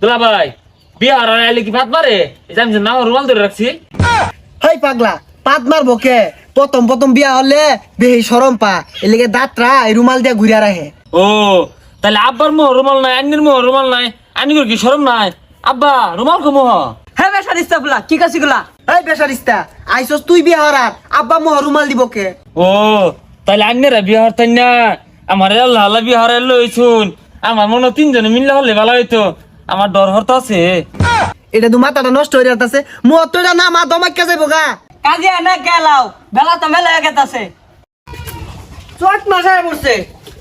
দুলা ভাই বিয়ে আর আইলে কি ভাত মারে এই যে আমি যে নাও রুমাল ধরে রাখছি। হেই পাগলা পাত মারবো কে? প্রথম প্রথম বিয়া হলে বেহি শরম পা এলিগে দাঁতরা এই রুমাল দিয়ে ঘুরিয়া রাখে। ও তাহলে আব্বার মোহ রুমাল নাই, আন্নির মোহ রুমাল নাই, আন্নির কি শরম নাই? আব্বা রুমাল কো মোহ? হ্যাঁ বেসারিস্তা বলা কি কাছি গুলা? এই বেসারিস্তা আইসস তুই বিয়া হরার আব্বা মোহ রুমাল দিব কে? ও তাহলে আন্নিরা বিয়ে হরতেন না, আমার আল্লাহ আল্লাহ বিয়ে হরে লইছুন। আমার মনে হয় তিনজনে মিললে হলে ভালো হইতো, আমার ডর হরতে আছে। এটা তো মাথাটা নষ্ট হয়ে যাচ্ছে। মোহ তো এটা না মা দমাইকা যাইব গা। কাজে না গেলাও বেলা তো মেলা হয়ে গেছে। চট মাসায় পড়ছে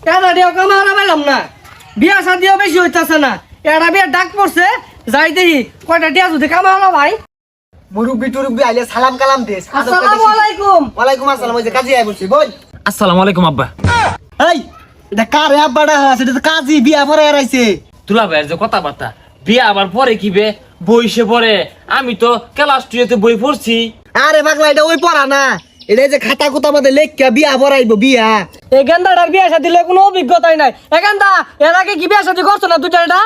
এটা দিও কামারা পেলাম না, বিয়া শাদিও বেশি হইতাছে না। এটা বিয়া ডাক পড়ছে যাই দেখি কয়টা দিয়া যদি কামালো ভাই। মুরুব্বি টুরুব্বি আইলে সালাম কালাম দিস। আসসালামু আলাইকুম। ওয়ালাইকুম আসসালাম। ওই যে কাজী আই বলছি বল। আসসালামু আলাইকুম আব্বা। এই এটা কারে আব্বাটা আছে? এটা তো কাজী বিয়া পরে আইছে। দুলা ভাইয়ের যে কথাবার্তা, বিয়ে আবার পরে কি বে বইসে পড়ে? আমি তো ক্লাস 2 বই পড়ছি। আরে পাগলা এটা ওই পড়া না, এটা যে খাতা কুতা মধ্যে লেখা বিয়া পড়াইবো বিয়া। এই গেন্দাটার বিয়া শাদি দিলে কোনো অভিজ্ঞতাই নাই। এ গেন্দা এর আগে কি বিয়া শাদি করছো না দুটা?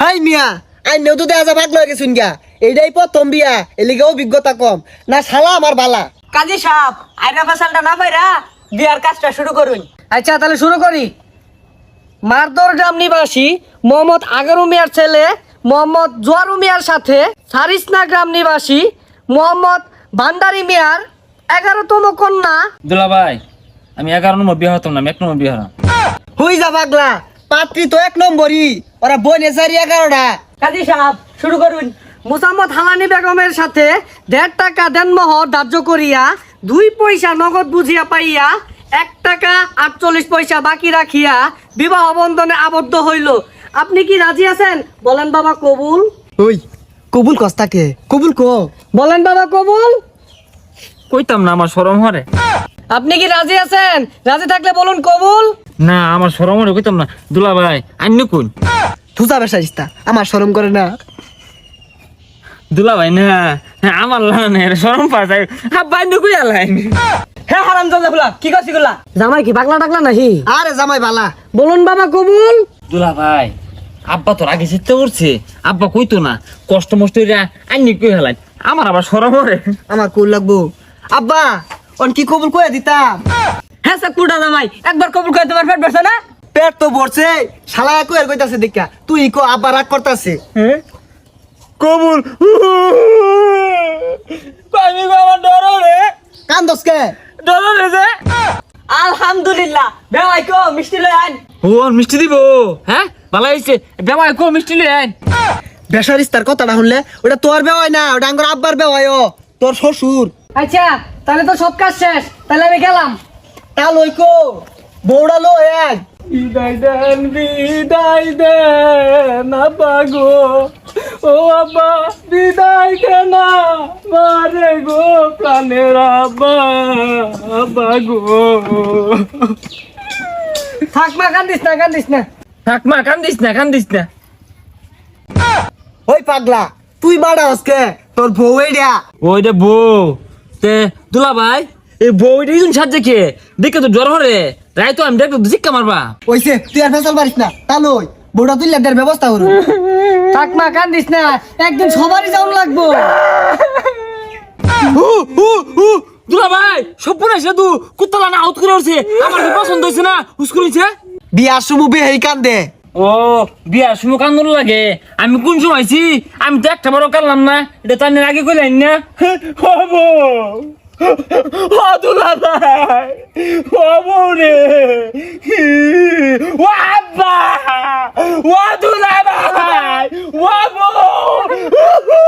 হাই মিয়া আইনেও তো দেখা যা পাগলা হয়ে গেছুন গা। এইটাই প্রথম বিয়া এলিগে অভিজ্ঞতা কম না শালা আমার বালা। কাজী সাহেব আইরা ফেসালটা না পাইরা বিয়ার কাজটা শুরু করুন। আচ্ছা তাহলে শুরু করি। মারদর গ্রাম নিবাসী মোহাম্মদ আগারু মিয়ার ছেলে মোহাম্মদ জোয়ারু মিয়ার সাথে সারিসনা গ্রাম নিবাসী মোহাম্মদ ভান্ডারি মিয়ার 11তম কন্যা। দুলা ভাই আমি 11 নম্বর বিয়ে হতাম না, আমি 1 নম্বর বিয়ে হলাম। হুই যা পাগলা পাত্রী তো 1 নম্বরই, ওরা বনে 11টা। কাজী সাহেব শুরু করুন। মুসাম্মদ হালানি বেগমের সাথে 1.5 টাকা দেনমোহর ধার্য করিয়া 2 পয়সা নগদ বুঝিয়া পাইয়া 1 টাকা 48 পয়সা বাকি রাখিয়া বিবাহ বন্ধনে আবদ্ধ হইল। আপনি কি রাজি আছেন? বলেন বাবা কবুল। ওই কবুল কস্তাকে কবুল কো। বলেন বাবা কবুল। কইতাম না, আমার শরম হরে। আপনি কি রাজি আছেন? রাজি থাকলে বলুন কবুল। না আমার শরম হরে, কইতাম না। দুলা ভাই আন্য কোন? তুজা বেসারিস্তা আমার শরম করে না। দুলা ভাই না আমার লানের শরম পা যায়। আব্বা আন্য কই আলাইন? হ্যাঁ হারাম জানলা বলা কি করছি গুলা? জামাই কি পাগলা টাগলা নাহি? আরে জামাই বালা। বলুন বাবা কবুল। দুলা ভাই আব্বা তোর আগে চিন্তা করছে, আব্বা কইতো না কষ্ট মষ্ট আন্য কই হেলাইন? আমার আবার শরম হরে। আমার কুল লাগবো। আব্বা অন কি কবুল কইয়া দিতাম। হ্যাঁ স্যার কুড়া জামাই একবার কবুল করে তোমার পেট ভরছে না? পেট তো ভরছে, শালা কইর কইতাছে দেখা তুই কো আব্বা রাগ করতাছে। কবুল পানি বাবা ডর রে, কান্দস কে? ডর রে যে। আলহামদুলিল্লাহ বেওয়াই কো মিষ্টি লই আন। ও মিষ্টি দিব? হ্যাঁ ভালো হইছে। বেবাই কো মিষ্টি লই আইন। বেসারিস্তার কথাটা শুনলে ওটা তোর বেওয়াই না, ওটা আঙ্গর আব্বার বেওয়াই। ও তোর শ্বশুর। আচ্ছা তাহলে তো সব কাজ শেষ, তাহলে আমি গেলাম। তা লই কো বউড়া লো এক। বিদায় দেন আব্বা গো, ও আব্বা বিদায় দেন মারে গো প্রাণের আব্বা, আব্বা গো। থাক মা কান্দিস না কান্দিস না। থাক মা কান্দিস না কান্দিস না। ওই পাগলা তুই বাড়া আজকে তোর বউ এইডা। ওই যে বউ তে দুলা ভাই এই বউটা ইউন সাজে কে দেখে তো জ্বর হরে রাই তো আমি দেখো জিক্কা মারবা। ওইছে তুই আর ফেসাল পারিস না। তা লই বউটা তুই লেটার ব্যবস্থা করু। থাক মা কান্দিস না, একদিন সবারই যাওন লাগবো। দুলা ভাই সপুরে সেতু কুত্তলা না আউট করে উঠছে, আমার কি পছন্দ হয়েছে না হুস্কুরিছে। বিয়ার সময় বে হেই কান্দে। ও বিয়ার সময় কান্দন লাগে? আমি কোন সময় আইছি? আমি তো একটা বড় কানলাম না, এটা তার আগে কইলেন না। হবো ও দুলা ভাই হবো রে, ও আব্বা ও দুলা ভাই হবো।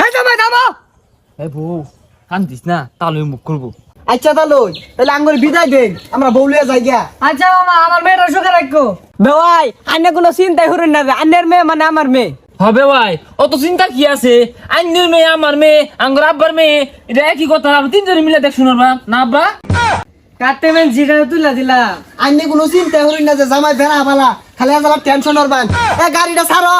এই জামাই থামো। এই বউ কান্দিস না, তাহলে মুখ করবো। আচ্ছা তা লই তাহলে আঙ্গর বিদায় দেন, আমরা বউলিয়া যাই গিয়া। আচ্ছা মামা আমার মেয়েটা সুখে রাখো। বেওয়াই আন্য কোনো চিন্তাই করুন না, আন্যের মেয়ে মানে আমার মেয়ে হবে ভাই, অত চিন্তা কি আছে? আইনের মেয়ে আমার মেয়ে, আঙ্গর আব্বার মেয়ে, এটা একই কথা। আমরা তিনজনে মিলে দেখ শুনবা না আব্বা? কাটতে মেন জিরা তুলা দিলা। আইনে কোনো চিন্তা করিন না যে জামাই বেড়া বালা খালি আজ টেনশন হরবান। এ গাড়িটা ছাড়ো।